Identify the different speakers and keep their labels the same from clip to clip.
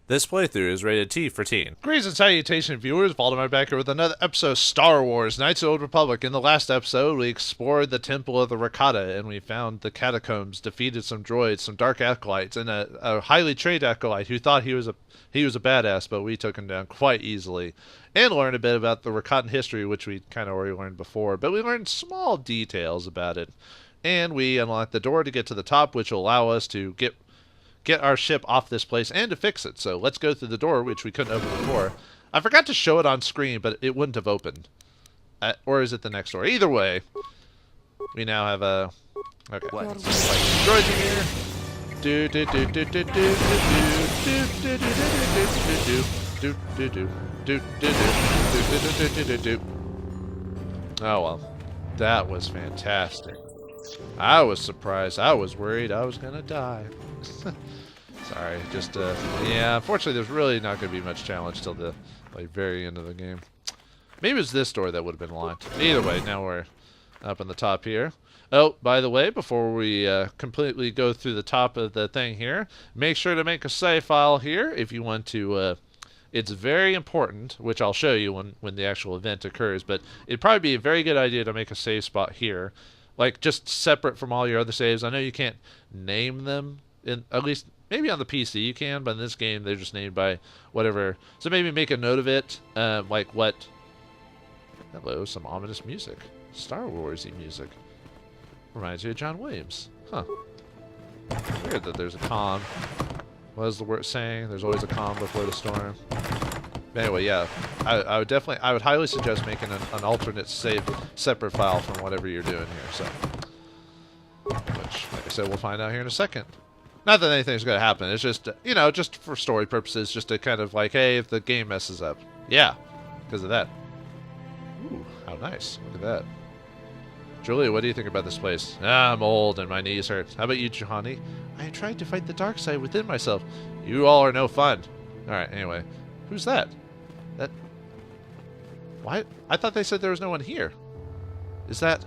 Speaker 1: This playthrough is rated T for teen.
Speaker 2: Greetings and salutation, viewers. Vauldemare back here with another episode of Star Wars: Knights of the Old Republic. In the last episode, we explored the Temple of the Rakata, and we found the catacombs, defeated some droids, some dark acolytes, and a highly trained acolyte who thought he was a badass, but we took him down quite easily. And learned a bit about the Rakatan history, which we kind of already learned before, but we learned small details about it. And we unlocked the door to get to the top, which will allow us to get our ship off this place and to fix it. So let's go through the door, which we couldn't open before. I forgot to show it on screen, but it wouldn't have opened. Or is it the next door? Either way, we now have a... Okay. What? Like droids in here. Do do do do do do do do do do do do do do do do do. Oh well, that was fantastic. I was surprised. I was worried I was gonna die. Sorry, just yeah, unfortunately there's really not going to be much challenge till the very end of the game. Maybe it's this door that would have been locked. Either way, now we're up on the top here. Oh, by the way, before we completely go through the top of the thing here, make sure to make a save file here if you want to. It's very important, which I'll show you when the actual event occurs, but it'd probably be a very good idea to make a save spot here, like just separate from all your other saves. I know you can't name them, at least maybe on the PC you can, but in this game they're just named by whatever. So maybe make a note of it, like what... Hello, some ominous music. Star Wars-y music. Reminds you of John Williams. Huh. Weird that there's a calm. What is the word saying? There's always a calm before the storm. Anyway, yeah, I would highly suggest making an alternate save separate file from whatever you're doing here. So, which, like I said, we'll find out here in a second. Not that anything's going to happen. It's just, you know, just for story purposes, just to kind of like, hey, if the game messes up. Yeah, because of that. Ooh, how nice. Look at that. Julia, what do you think about this place? Ah, I'm old and my knees hurt. How about you, Johanny? I tried to fight the dark side within myself. You all are no fun. Alright, anyway. Who's that? That... Why? I thought they said there was no one here. Is that...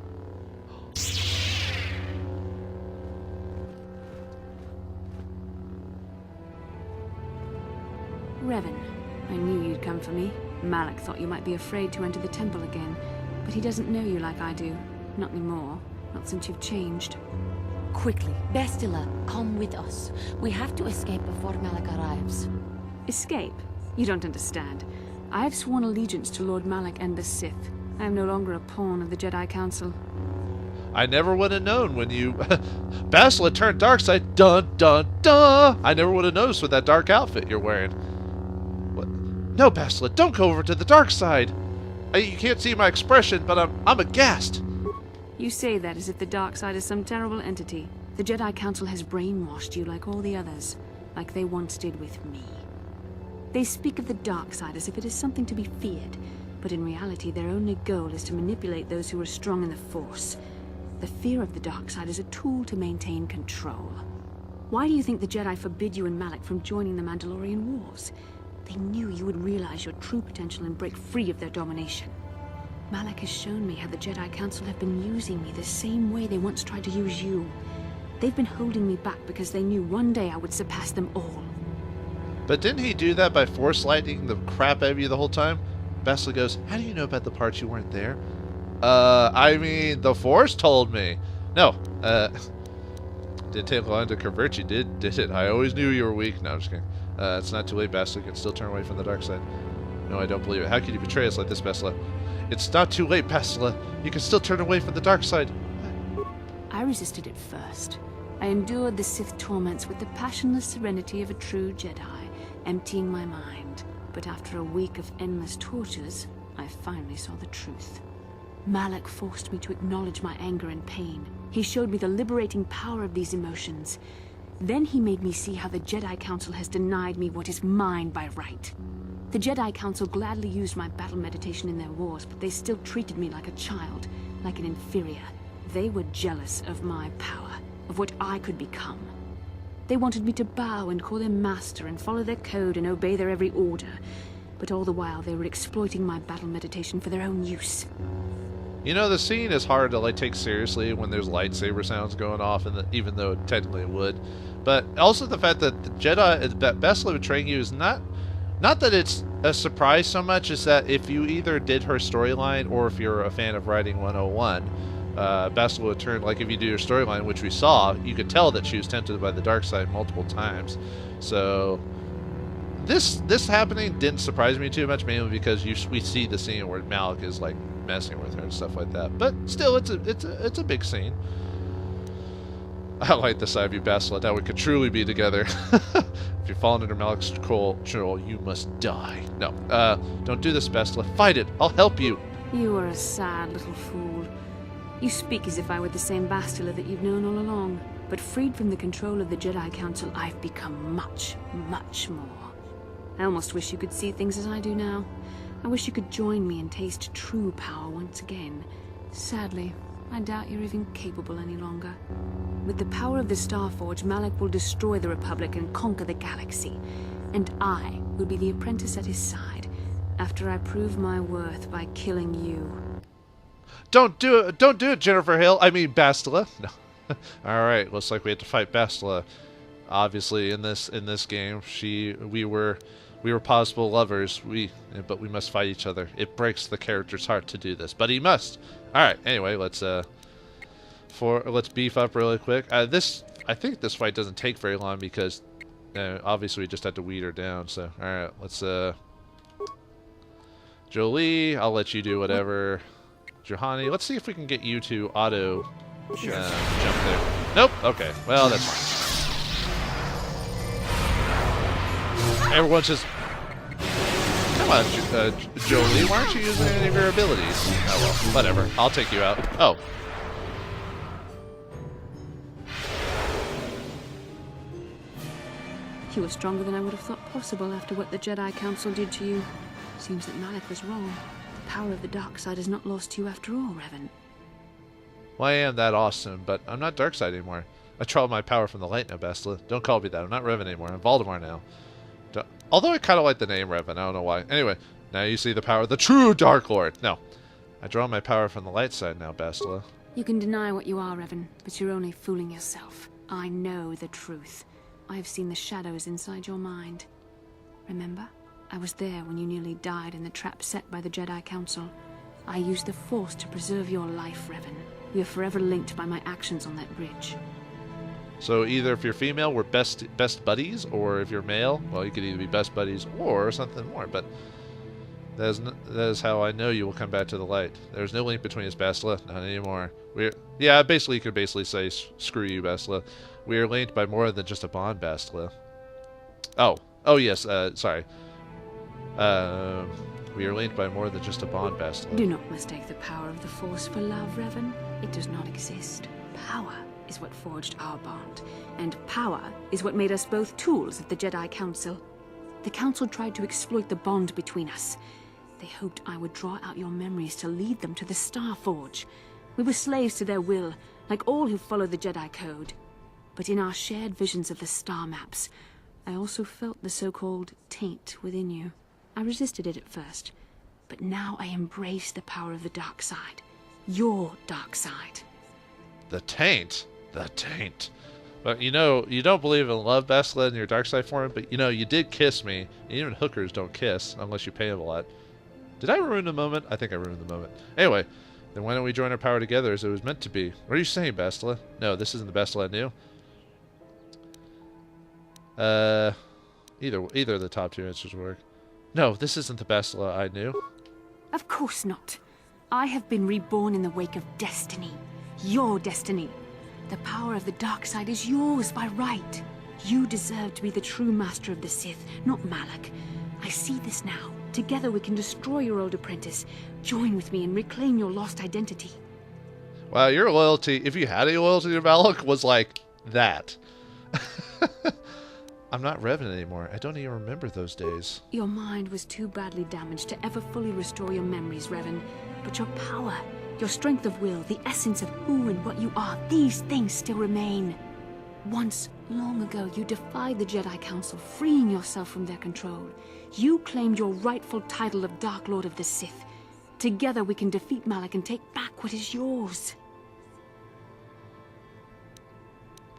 Speaker 3: Revan, I knew you'd come for me. Malak thought you might be afraid to enter the temple again, but he doesn't know you like I do. Not anymore. Not since you've changed.
Speaker 4: Quickly, Bestila, come with us. We have to escape before Malak arrives.
Speaker 3: Escape? You don't understand. I have sworn allegiance to Lord Malak and the Sith. I am no longer a pawn of the Jedi Council.
Speaker 2: I never would have known when you... Bastila turned dark side. Dun, dun, dun! I never would have noticed with that dark outfit you're wearing. What? No, Bastila, don't go over to the dark side. You can't see my expression, but I'm aghast.
Speaker 3: You say that as if the dark side is some terrible entity. The Jedi Council has brainwashed you like all the others, like they once did with me. They speak of the dark side as if it is something to be feared, but in reality their only goal is to manipulate those who are strong in the Force. The fear of the dark side is a tool to maintain control. Why do you think the Jedi forbid you and Malak from joining the Mandalorian Wars? They knew you would realize your true potential and break free of their domination. Malak has shown me how the Jedi Council have been using me the same way they once tried to use you. They've been holding me back because they knew one day I would surpass them all.
Speaker 2: But didn't he do that by force lightning the crap out of you the whole time? Bastila goes, how do you know about the parts you weren't there? I mean, the Force told me. No, didn't take long to convert you, did it? I always knew you were weak. No, I'm just kidding. It's not too late, Bastila. You can still turn away from the dark side. No, I don't believe it. How could you betray us like this, Bastila? It's not too late, Bastila. You can still turn away from the dark side.
Speaker 3: I resisted at first. I endured the Sith torments with the passionless serenity of a true Jedi, emptying my mind. But after a week of endless tortures, I finally saw the truth. Malak forced me to acknowledge my anger and pain. He showed me the liberating power of these emotions. Then he made me see how the Jedi Council has denied me what is mine by right. The Jedi Council gladly used my battle meditation in their wars, but they still treated me like a child, like an inferior. They were jealous of my power, of what I could become. They wanted me to bow and call them master and follow their code and obey their every order. But all the while they were exploiting my battle meditation for their own use.
Speaker 2: You know, the scene is hard to like take seriously when there's lightsaber sounds going off, and even though technically it would. But also the fact that the Jedi, that Bastila betraying you is not that it's a surprise so much as that if you either did her storyline or if you're a fan of Writing 101, Bastila would turn, like if you do your storyline, which we saw, you could tell that she was tempted by the dark side multiple times. So this happening didn't surprise me too much, mainly because we see the scene where Malik is like messing with her and stuff like that. But still, it's a big scene. I like the side of you, Bastila, that we could truly be together. If you're falling under Malik's control, you must die. No, don't do this, Bastila. Fight it. I'll help you.
Speaker 3: You are a sad little fool. You speak as if I were the same Bastila that you've known all along. But freed from the control of the Jedi Council, I've become much, much more. I almost wish you could see things as I do now. I wish you could join me and taste true power once again. Sadly, I doubt you're even capable any longer. With the power of the Starforge, Malik will destroy the Republic and conquer the galaxy. And I will be the apprentice at his side, after I prove my worth by killing you.
Speaker 2: Don't do it, Jennifer Hill. I mean, Bastila. No. Alright, looks like we had to fight Bastila. Obviously, in this game, we were possible lovers, but we must fight each other. It breaks the character's heart to do this, but he must. All right. Anyway, let's beef up really quick. I think this fight doesn't take very long because obviously we just have to weed her down. So all right, let's Jolie, I'll let you do whatever. Johanny, let's see if we can get you to auto jump there. Nope. Okay. Well, that's fine. Everyone's just... Come on, Jolie, why aren't you using any of your abilities? Oh, well, whatever. I'll take you out. Oh.
Speaker 3: You were stronger than I would have thought possible after what the Jedi Council did to you. Seems that Malik was wrong. The power of the dark side is not lost to you after all, Revan.
Speaker 2: Well, I am that awesome, but I'm not dark side anymore. I draw my power from the light now, Bastila. Don't call me that. I'm not Revan anymore. I'm Vauldemare now. Although I kind of like the name Revan. I don't know why. Anyway, now you see the power of the true Dark Lord. No. I draw my power from the light side now, Bastila.
Speaker 3: You can deny what you are, Revan, but you're only fooling yourself. I know the truth. I have seen the shadows inside your mind. Remember? I was there when you nearly died in the trap set by the Jedi Council. I used the Force to preserve your life, Revan. We are forever linked by my actions on that bridge.
Speaker 2: So either if you're female, we're best buddies, or if you're male, well, you could either be best buddies or something more. But that is how I know you will come back to the light. There's no link between us, Bastila. Not anymore. Basically, you could say, screw you, Bastila. We are linked by more than just a bond, Bastila. Oh yes. Sorry. We are linked by more than just a bond, Bastila.
Speaker 3: Do not mistake the power of the Force for love, Revan. It does not exist. Power is what forged our bond, and power is what made us both tools of the Jedi Council. The Council tried to exploit the bond between us. They hoped I would draw out your memories to lead them to the Starforge. We were slaves to their will, like all who follow the Jedi Code. But in our shared visions of the star maps, I also felt the so-called taint within you. I resisted it at first, but now I embrace the power of the dark side. Your dark side.
Speaker 2: The taint? The taint. But you don't believe in love, Bastila, in your dark side form, but you did kiss me. Even hookers don't kiss unless you pay them a lot. Did I ruin the moment? I think I ruined the moment. Anyway, then why don't we join our power together as it was meant to be? What are you saying, Bastila? No, this isn't the Bastila I knew. Either of the top two answers work. No, this isn't the Bastila I knew.
Speaker 3: Of course not. I have been reborn in the wake of destiny. Your destiny. The power of the dark side is yours by right. You deserve to be the true master of the Sith, not Malak. I see this now. Together we can destroy your old apprentice. Join with me and reclaim your lost identity.
Speaker 2: Wow, your loyalty, if you had any loyalty to Malak, was like that. I'm not Revan anymore. I don't even remember those days.
Speaker 3: Your mind was too badly damaged to ever fully restore your memories, Revan. But your power, your strength of will, the essence of who and what you are, these things still remain. Once, long ago, you defied the Jedi Council, freeing yourself from their control. You claimed your rightful title of Dark Lord of the Sith. Together we can defeat Malak and take back what is yours.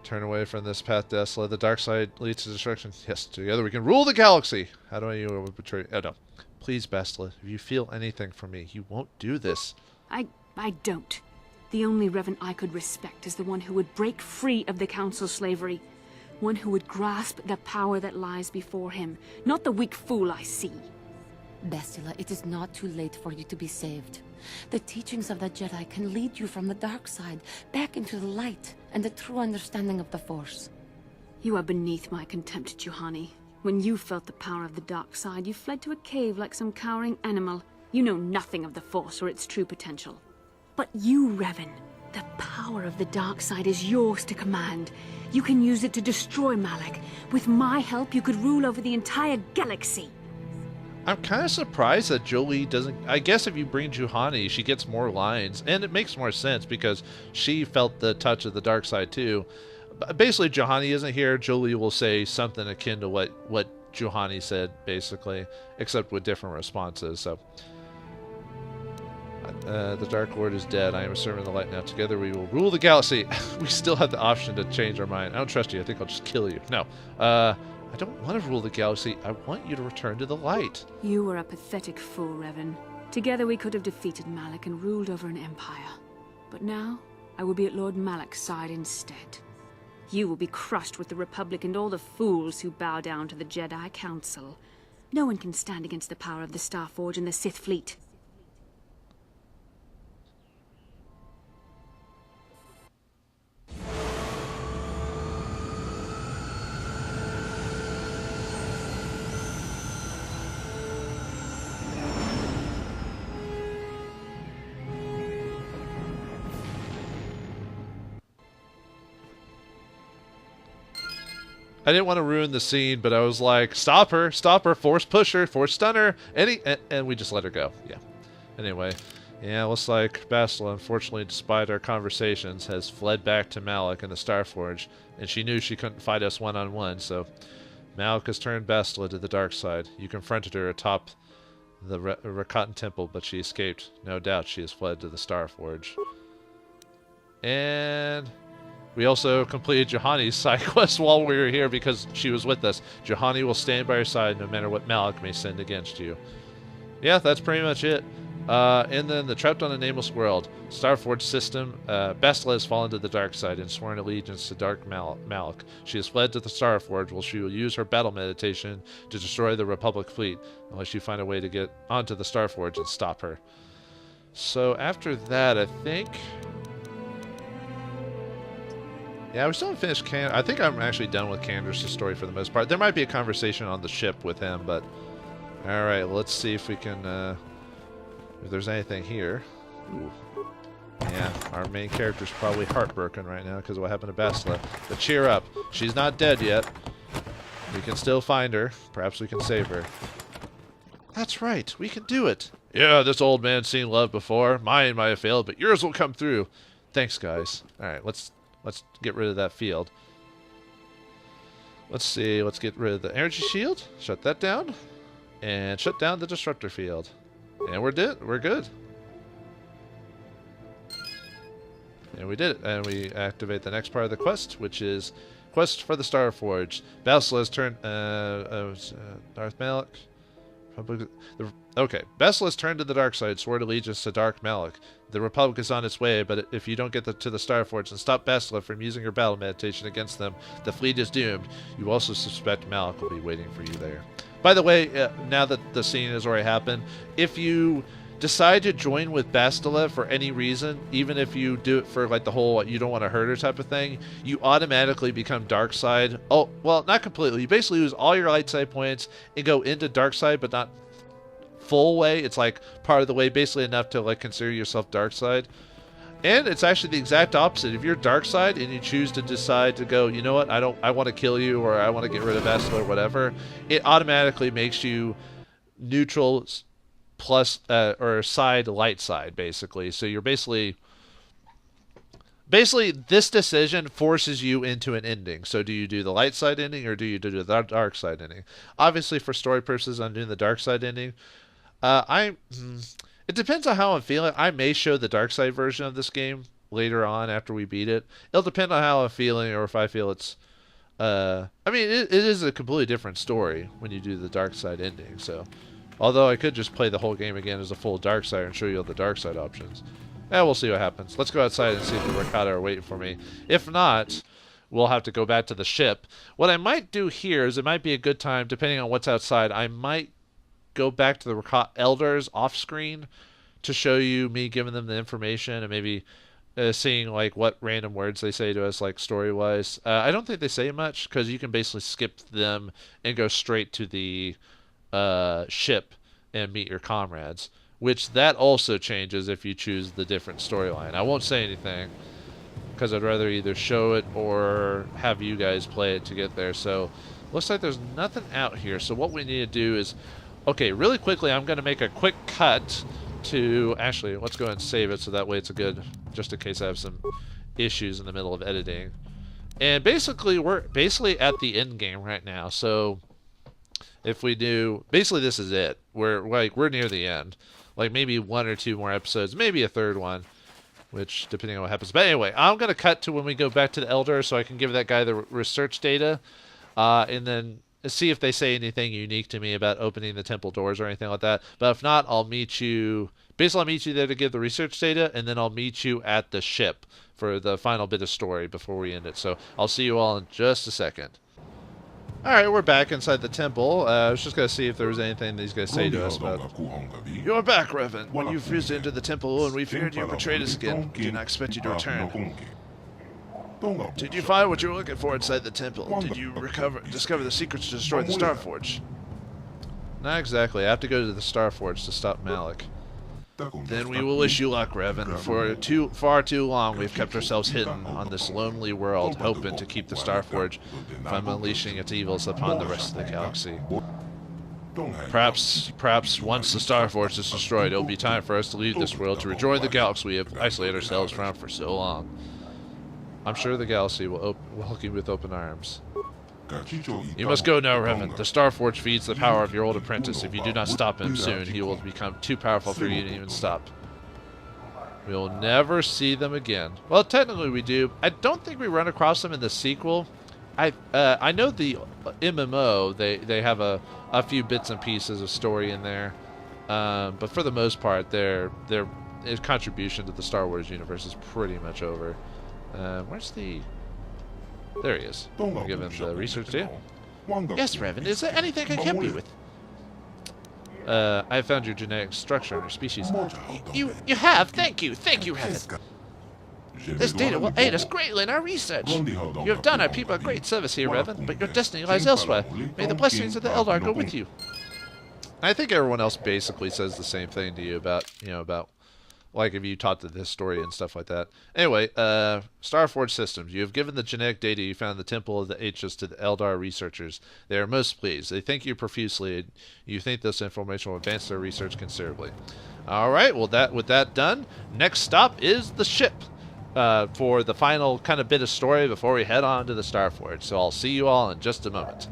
Speaker 2: Turn away from this path, desolate. The dark side leads to destruction. Yes, together we can rule the galaxy. How do I betray? Oh no. Please, Bastila, if you feel anything for me, you won't do this.
Speaker 3: I don't. The only Revan I could respect is the one who would break free of the Council slavery. One who would grasp the power that lies before him, not the weak fool I see.
Speaker 4: Bastila, it is not too late for you to be saved. The teachings of the Jedi can lead you from the dark side back into the light and the true understanding of the Force.
Speaker 3: You are beneath my contempt, Juhani. When you felt the power of the dark side, you fled to a cave like some cowering animal. You know nothing of the Force or its true potential. But you, Revan, the power of the dark side is yours to command. You can use it to destroy Malak. With my help, you could rule over the entire galaxy.
Speaker 2: I'm kind of surprised that Jolie doesn't... I guess if you bring Juhani, she gets more lines. And it makes more sense because she felt the touch of the dark side too. Basically, Juhani isn't here. Jolie will say something akin to what Juhani said, basically. Except with different responses, so... the Dark Lord is dead. I am a servant of the light now. Together we will rule the galaxy. We still have the option to change our mind. I don't trust you. I think I'll just kill you. No. I don't want to rule the galaxy. I want you to return to the light.
Speaker 3: You were a pathetic fool, Revan. Together we could have defeated Malak and ruled over an empire. But now, I will be at Lord Malak's side instead. You will be crushed with the Republic and all the fools who bow down to the Jedi Council. No one can stand against the power of the Starforge and the Sith fleet.
Speaker 2: I didn't want to ruin the scene, but I was like, stop her, force push her, force stun her, and we just let her go. Yeah. Anyway, yeah, looks like Bastila, unfortunately, despite our conversations, has fled back to Malak and the Starforge, and she knew she couldn't fight us one-on-one, so Malak has turned Bastila to the dark side. You confronted her atop the Rakata temple, but she escaped. No doubt she has fled to the Starforge. And... we also completed Juhani's side quest while we were here because she was with us. Juhani will stand by your side no matter what Malak may send against you. Yeah, that's pretty much it. And then the Trapped on a Nameless World. Starforge system. Bastila has fallen to the dark side and sworn allegiance to Dark Malak. She has fled to the Starforge while she will use her battle meditation to destroy the Republic fleet unless you find a way to get onto the Starforge and stop her. So after that, I think... yeah, we still haven't finished I think I'm actually done with Cander's story for the most part. There might be a conversation on the ship with him, but... alright, let's see if we can, if there's anything here. Ooh. Yeah, our main character's probably heartbroken right now because of what happened to Bastila. But cheer up. She's not dead yet. We can still find her. Perhaps we can save her. That's right. We can do it. Yeah, this old man's seen love before. Mine might have failed, but yours will come through. Thanks, guys. Alright, let's get rid of that field. Let's see. Let's get rid of the energy shield. Shut that down. And shut down the disruptor field. And we're good. And we did it. And we activate the next part of the quest, which is quest for the Starforge. Bastila has turned... Darth Malak... okay, Bastila has turned to the dark side, swore allegiance to Dark Malak. The Republic is on its way, but if you don't get to the Starforge and stop Bastila from using her battle meditation against them, the fleet is doomed. You also suspect Malak will be waiting for you there. By the way, now that the scene has already happened, if you decide to join with Bastila for any reason, even if you do it for like the whole you don't want to hurt her type of thing, you automatically become dark side. Oh, well, not completely. You basically lose all your light side points and go into dark side, but not full way. It's like part of the way, basically enough to like consider yourself dark side. And it's actually the exact opposite. If you're dark side and you choose to decide to go, you know what, I want to kill you, or I want to get rid of Bastila or whatever, it automatically makes you neutral plus or side light side, basically. So you're basically this decision forces you into an ending. So do you do the light side ending or do you do the dark side ending? Obviously, for story purposes, I'm doing the dark side ending. It depends on how I'm feeling. I may show the dark side version of this game later on after we beat it. It'll depend on how I'm feeling, or if I feel it's I mean, it is a completely different story when you do the dark side ending. So, although I could just play the whole game again as a full dark side and show you all the dark side options. We'll see what happens. Let's go outside and see if the rakata are waiting for me. If not, we'll have to go back to the ship. What I might do here is, it might be a good time, depending on what's outside, I might go back to the rakata elders off screen to show you me giving them the information, and maybe seeing like what random words they say to us, like story wise. I don't think they say much, because you can basically skip them and go straight to the ship and meet your comrades, which that also changes if you choose the different storyline. I won't say anything, because I'd rather either show it or have you guys play it to get there. So looks like there's nothing out here. So what we need to do is, okay, really quickly, I'm going to make a quick cut to, actually, let's go ahead and save it so that way it's a good, just in case I have some issues in the middle of editing. And basically, we're basically at the end game right now. So if we do, basically this is it. We're near the end. Like maybe 1 or 2 more episodes, maybe a third one, which depending on what happens. But anyway, I'm going to cut to when we go back to the Elder, so I can give that guy the research data, and then see if they say anything unique to me about opening the temple doors or anything like that. But if not, I'll meet you. Basically, I'll meet you there to give the research data, and then I'll meet you at the ship for the final bit of story before we end it. So I'll see you all in just a second. Alright, we're back inside the temple. I was just going to see if there was anything these guys say to us about... You're back, Revan. When you've visited the temple and we feared you betrayed us again, we did not expect you to return. Did you find what you were looking for inside the temple? Did you discover the secrets to destroy the Starforge? Not exactly. I have to go to the Starforge to stop Malik. Then we will wish you luck, Revan. For far too long, we've kept ourselves hidden on this lonely world, hoping to keep the Starforge from unleashing its evils upon the rest of the galaxy. Perhaps once the Starforge is destroyed, it'll be time for us to leave this world to rejoin the galaxy we have isolated ourselves from for so long. I'm sure the galaxy will welcome you with open arms. You must go now, Revan. The Starforge feeds the power of your old apprentice. If you do not stop him soon, he will become too powerful for you to even stop. We will never see them again. Well, technically we do. I don't think we run across them in the sequel. I know the MMO, they have a few bits and pieces of story in there. But for the most part, their contribution to the Star Wars universe is pretty much over. Where's the... There he is. I'll give him the research data. Yes, Revan. Is there anything I can help you with? I found your genetic structure and your species. You have? Thank you. Thank you, Revan. This data will aid us greatly in our research. You have done our people a great service here, Revan, but your destiny lies elsewhere. May the blessings of the Eldar go with you. I think everyone else basically says the same thing to you about, like if you taught this story and stuff like that. Anyway, Starforge Systems. You have given the genetic data you found in the Temple of the H's to the Eldar researchers. They are most pleased. They thank you profusely. You think this information will advance their research considerably. Alright, well with that done, next stop is the ship for the final kind of bit of story before we head on to the Starforge. So I'll see you all in just a moment.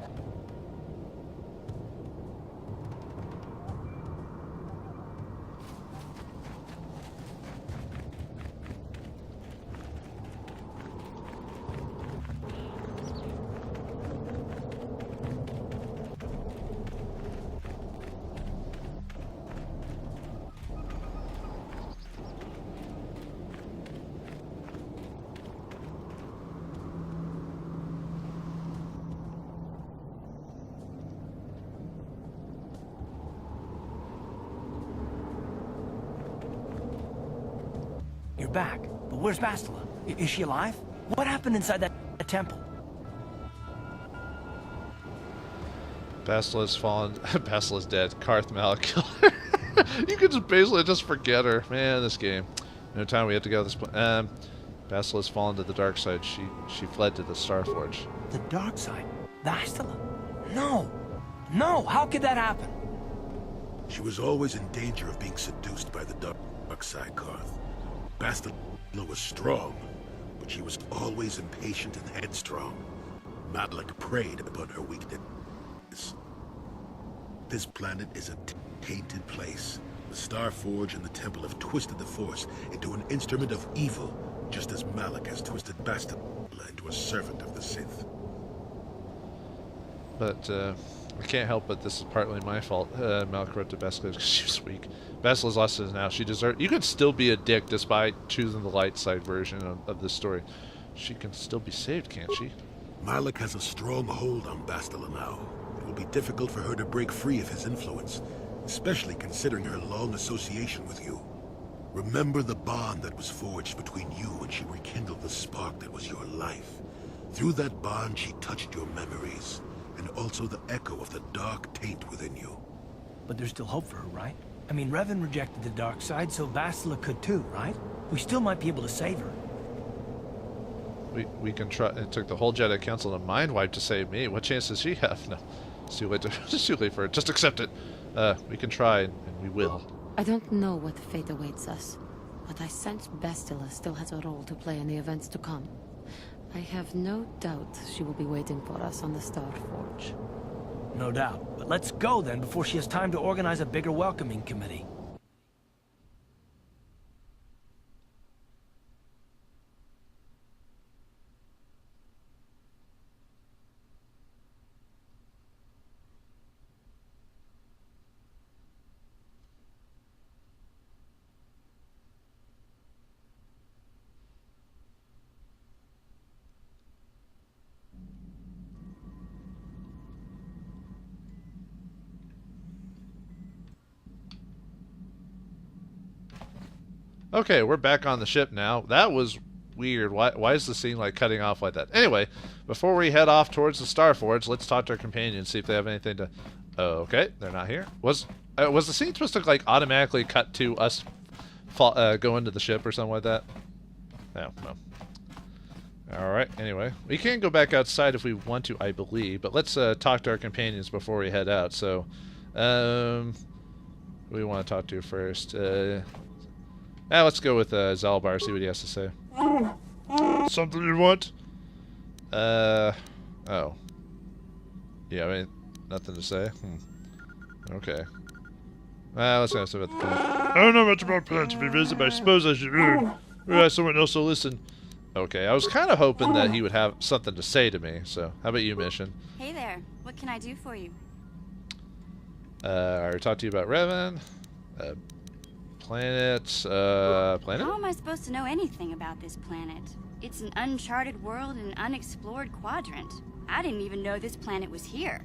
Speaker 5: You're back, but where's Bastila? Is she alive? What happened inside that temple?
Speaker 2: Bastila's fallen. Bastila's dead. Karth Malik killed her. You could just basically just forget her. Man, this game. No time we have to go this point. Bastila's fallen to the dark side. She fled to the Starforge.
Speaker 5: The dark side? Bastila? No! No! How could that happen?
Speaker 6: She was always in danger of being seduced by the dark side, Karth. Bastila was strong, but she was always impatient and headstrong. Malak preyed upon her weakness. This planet is a tainted place. The Starforge and the Temple have twisted the Force into an instrument of evil, just as Malik has twisted Bastila into a servant of the Sith.
Speaker 2: But, I can't help it. This is partly my fault. Malik corrupted Bastila because she was weak. Bastila's lost it now. She deserves... You can still be a dick despite choosing the light side version of this story. She can still be saved, can't she?
Speaker 6: Malik has a strong hold on Bastila now. It will be difficult for her to break free of his influence, especially considering her long association with you. Remember the bond that was forged between you when she rekindled the spark that was your life. Through that bond, she touched your memories, and also the echo of the dark taint within you.
Speaker 5: But there's still hope for her, right? I mean, Revan rejected the dark side, so Bastila could too, right? We still might be able to save her.
Speaker 2: We can try. It took the whole Jedi Council to mind wipe to save me. What chance does she have? No, it's too late. It's too late for it. Just accept it. We can try, and we will.
Speaker 4: I don't know what fate awaits us, but I sense Bastila still has a role to play in the events to come. I have no doubt she will be waiting for us on the Star Forge.
Speaker 5: No doubt. But let's go then before she has time to organize a bigger welcoming committee.
Speaker 2: Okay, we're back on the ship now. That was weird. Why is the scene like cutting off like that? Anyway, before we head off towards the Star Forge, let's talk to our companions, see if they have anything to... Oh, okay, they're not here. Was the scene supposed to like automatically cut to us go into the ship or something like that? No. Alright, anyway. We can go back outside if we want to, I believe, but let's talk to our companions before we head out. So, who we want to talk to first? Let's go with Zalbar, see what he has to say. Something you want? Oh. Yeah, I mean, nothing to say? Okay. Let's go about the plan. I don't know much about plans to be visited, but I suppose I should someone else will listen. Okay, I was kind of hoping that he would have something to say to me, so how about you, Mission?
Speaker 7: Hey there, what can I do for you?
Speaker 2: I already talked to you about Revan. Planet.
Speaker 7: How am I supposed to know anything about this planet? It's an uncharted world and an unexplored quadrant. I didn't even know this planet was here.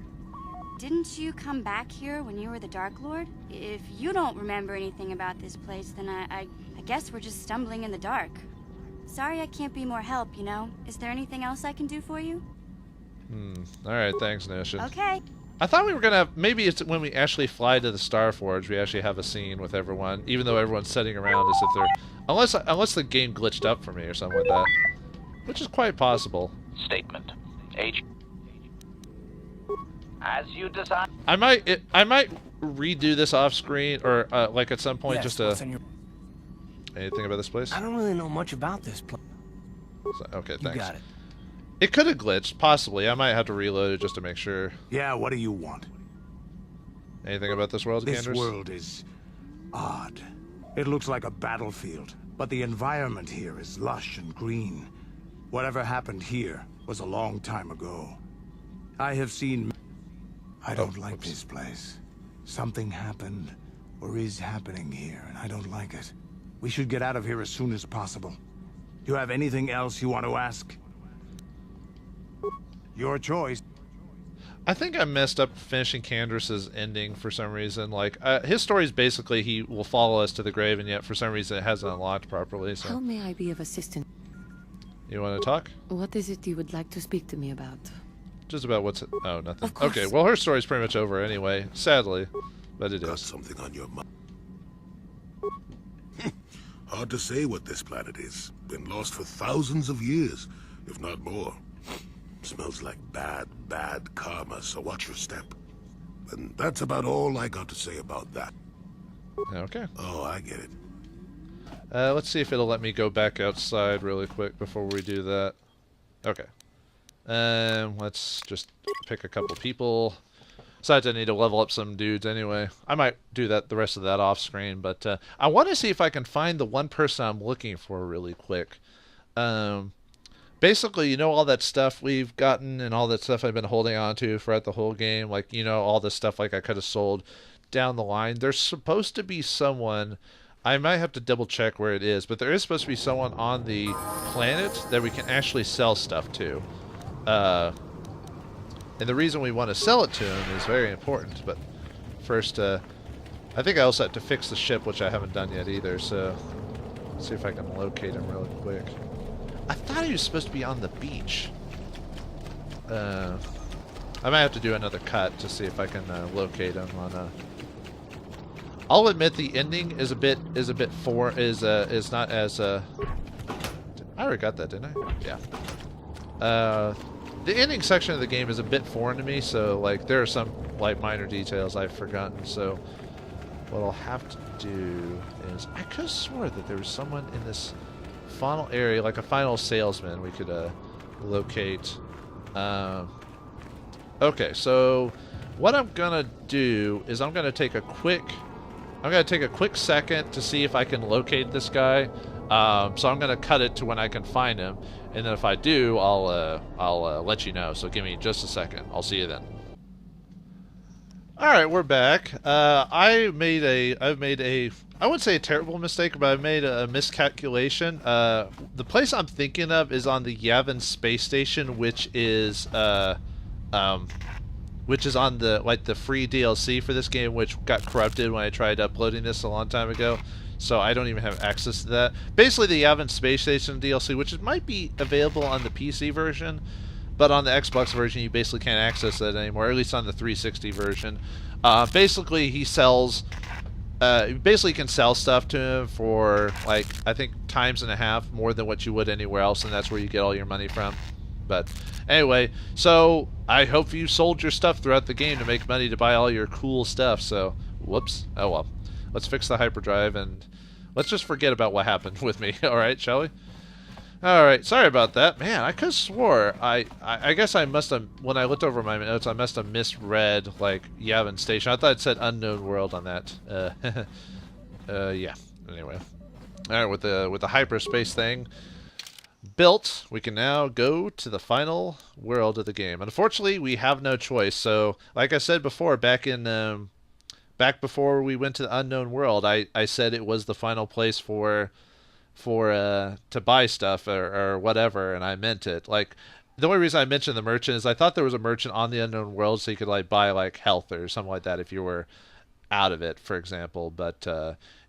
Speaker 7: Didn't you come back here when you were the Dark Lord? If you don't remember anything about this place, then I guess we're just stumbling in the dark. Sorry I can't be more help, you know? Is there anything else I can do for you?
Speaker 2: Alright, thanks, Nation.
Speaker 7: Okay.
Speaker 2: I thought we were gonna have, maybe it's when we actually fly to the Star Forge, we actually have a scene with everyone, even though everyone's sitting around as if they're, unless the game glitched up for me or something like that, which is quite possible.
Speaker 8: Statement. Age. As you design.
Speaker 2: I might redo this off screen or like at some point
Speaker 5: Yes,
Speaker 2: just to. Anything about this place?
Speaker 5: I don't really know much about this place.
Speaker 2: Okay, thanks.
Speaker 5: You got it.
Speaker 2: It could have glitched, possibly. I might have to reload it just to make sure.
Speaker 6: Yeah, what do you want?
Speaker 2: Anything about this world,
Speaker 6: This
Speaker 2: Ganders?
Speaker 6: world is odd. It looks like a battlefield, but the environment here is lush and green. Whatever happened here was a long time ago. I have seen... I don't like this place. Something happened, or is happening here, and I don't like it. We should get out of here as soon as possible. Do you have anything else you want to ask? Your choice.
Speaker 2: I think I messed up finishing Candace's ending for some reason. Like, his story is basically he will follow us to the grave, and yet for some reason it hasn't unlocked properly. So.
Speaker 4: How may I be of assistance?
Speaker 2: You want to talk?
Speaker 4: What is it you would like to speak to me about?
Speaker 2: Just about what's... Oh, nothing.
Speaker 4: Of course.
Speaker 2: Okay, well, her story's pretty much over anyway, sadly. But it
Speaker 6: Got
Speaker 2: is.
Speaker 6: something on your mind? Hard to say what this planet is. Been lost for thousands of years, if not more. Smells like bad, bad karma, so watch your step. And that's about all I got to say about that.
Speaker 2: Okay.
Speaker 6: Oh, I get it.
Speaker 2: Let's see if it'll let me go back outside really quick before we do that. Okay. Let's just pick a couple people. Besides, I need to level up some dudes anyway. I might do that the rest of that off screen, but I want to see if I can find the one person I'm looking for really quick. Basically, you know, all that stuff we've gotten and all that stuff I've been holding on to throughout the whole game, like, you know, all this stuff like I could have sold down the line. There's supposed to be someone, I might have to double check where it is, but there is supposed to be someone on the planet that we can actually sell stuff to. And the reason we want to sell it to him is very important, but first, I think I also have to fix the ship, which I haven't done yet either, so let's see if I can locate him really quick. I thought he was supposed to be on the beach. I might have to do another cut to see if I can locate him on. I'll admit the ending is not as. I already got that, didn't I? Yeah. The ending section of the game is a bit foreign to me, so like there are some like minor details I've forgotten. So what I'll have to do is I could have swore that there was someone in this final area, like a final salesman, we could locate. Okay, so what I'm gonna do is I'm gonna take a quick second to see if I can locate this guy. So I'm gonna cut it to when I can find him, and then if I do, I'll let you know. So give me just a second. I'll see you then. All right, we're back. I've made a I wouldn't say a terrible mistake, but I've made a miscalculation. The place I'm thinking of is on the Yavin space station, which is on the free DLC for this game, which got corrupted when I tried uploading this a long time ago. So I don't even have access to that. Basically, the Yavin space station DLC, which might be available on the PC version, but on the Xbox version, you basically can't access that anymore. At least on the 360 version. Basically, he sells. Basically, you can sell stuff to him for, like, I think times and a half more than what you would anywhere else, and that's where you get all your money from. But anyway, so I hope you sold your stuff throughout the game to make money to buy all your cool stuff. So, whoops. Oh well. Let's fix the hyperdrive and let's just forget about what happened with me. All right, shall we? All right. Sorry about that, man. I could have swore I guess I must have, when I looked over my notes, I must have misread like Yavin Station. I thought it said Unknown World on that. Yeah. Anyway. All right. With the hyperspace thing built, we can now go to the final world of the game. Unfortunately, we have no choice. So, like I said before, back before we went to the Unknown World, I said it was the final place to buy stuff or whatever, and I meant it. Like, the only reason I mentioned the merchant is I thought there was a merchant on the Unknown World, so you could like buy like health or something like that if you were out of it, for example. But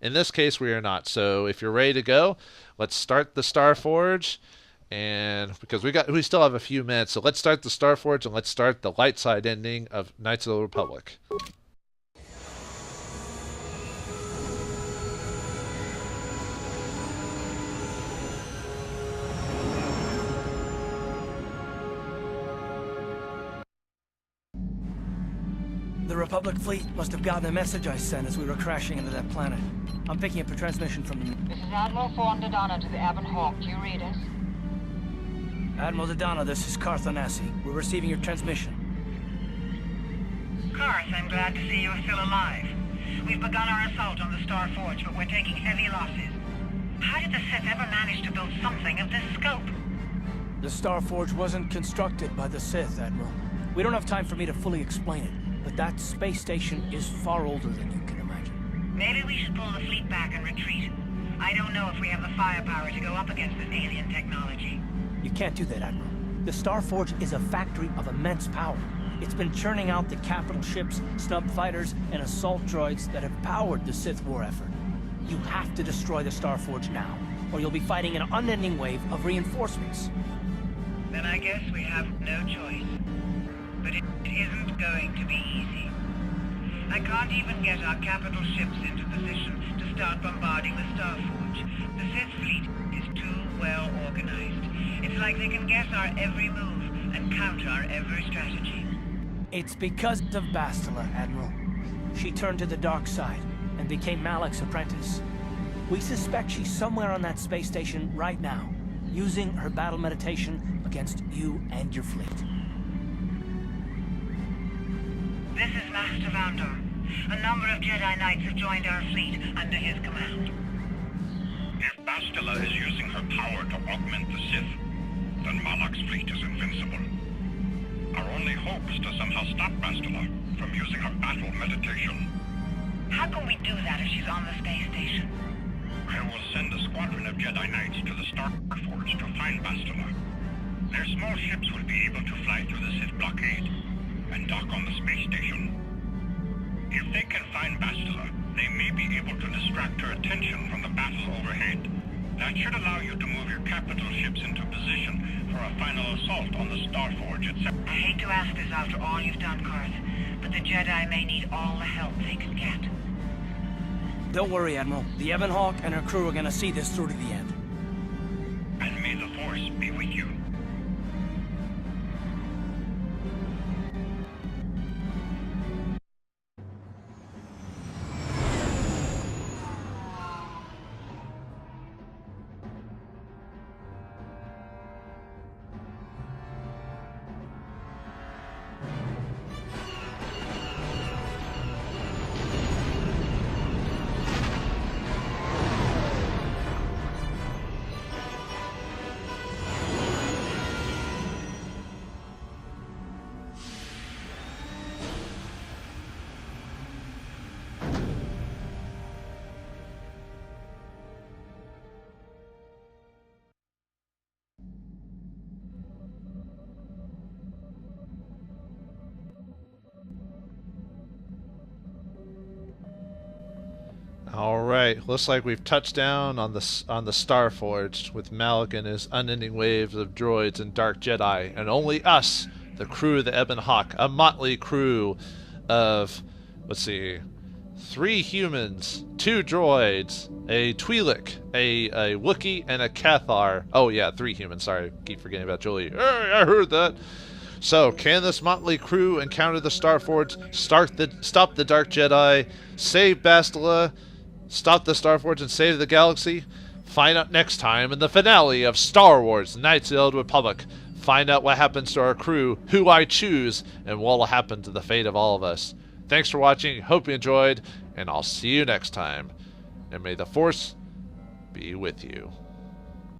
Speaker 2: in this case, we are not. So if you're ready to go, let's start the Starforge. And because we still have a few minutes, so let's start the Starforge and let's start the light side ending of Knights of the Republic.
Speaker 5: The Republic fleet must have gotten a message I sent as we were crashing into that planet. I'm picking up a transmission from them.
Speaker 9: This is Admiral Thorn Dodonna to the Avon Hawk. Do you read us?
Speaker 5: Admiral Dodonna, this is Carthanasi. We're receiving your transmission.
Speaker 10: Karth, I'm glad to see you're still alive. We've begun our assault on the Starforge, but we're taking heavy losses. How did the Sith ever manage to build something of this scope?
Speaker 5: The Starforge wasn't constructed by the Sith, Admiral. We don't have time for me to fully explain it. But that space station is far older than you can imagine.
Speaker 10: Maybe we should pull the fleet back and retreat. I don't know if we have the firepower to go up against this alien technology.
Speaker 5: You can't do that, Admiral. The Starforge is a factory of immense power. It's been churning out the capital ships, snub fighters, and assault droids that have powered the Sith war effort. You have to destroy the Starforge now, or you'll be fighting an unending wave of reinforcements.
Speaker 10: Then I guess we have no choice. But it isn't going to be easy. I can't even get our capital ships into position to start bombarding the Starforge. The Sith fleet is too well organized. It's like they can guess our every move and counter our every strategy.
Speaker 5: It's because of Bastila, Admiral. She turned to the dark side and became Malak's apprentice. We suspect she's somewhere on that space station right now, using her battle meditation against you and your fleet.
Speaker 10: This is Master Vandor. A number of Jedi Knights have joined our fleet under his command.
Speaker 6: If
Speaker 11: Bastila is using her power to augment the Sith, then Malak's fleet is invincible. Our only hope is to somehow stop Bastila from using her battle meditation.
Speaker 9: How can we do that if she's on the space station?
Speaker 11: I will send a squadron of Jedi Knights to the Star Forge to find Bastila. Their small ships will be able to fly through the Sith blockade and dock on the space station. If they can find Bastila, they may be able to distract her attention from the battle overhead. That should allow you to move your capital ships into position for a final assault on the Star Forge itself.
Speaker 9: I hate to ask this after all you've done, Karth, but the Jedi may need all the help they can get.
Speaker 5: Don't worry, Admiral. The Ebon Hawk and her crew are gonna see this through to the end.
Speaker 11: And may the Force be with you.
Speaker 2: Alright, looks like we've touched down on the Starforged with Malak and his unending waves of droids and dark Jedi, and only us, the crew of the Ebon Hawk, a motley crew of, let's see, 3 humans, 2 droids, a Twi'lek, a Wookiee, and a KotOR. Oh yeah, 3 humans, sorry, keep forgetting about Julie. Hey, I heard that! So, can this motley crew encounter the Starforged, stop the Dark Jedi, save Bastila, stop the Starforged, and save the galaxy? Find out next time in the finale of Star Wars Knights of the Old Republic. Find out what happens to our crew, who I choose, and what will happen to the fate of all of us. Thanks for watching, hope you enjoyed, and I'll see you next time. And may the Force be with you.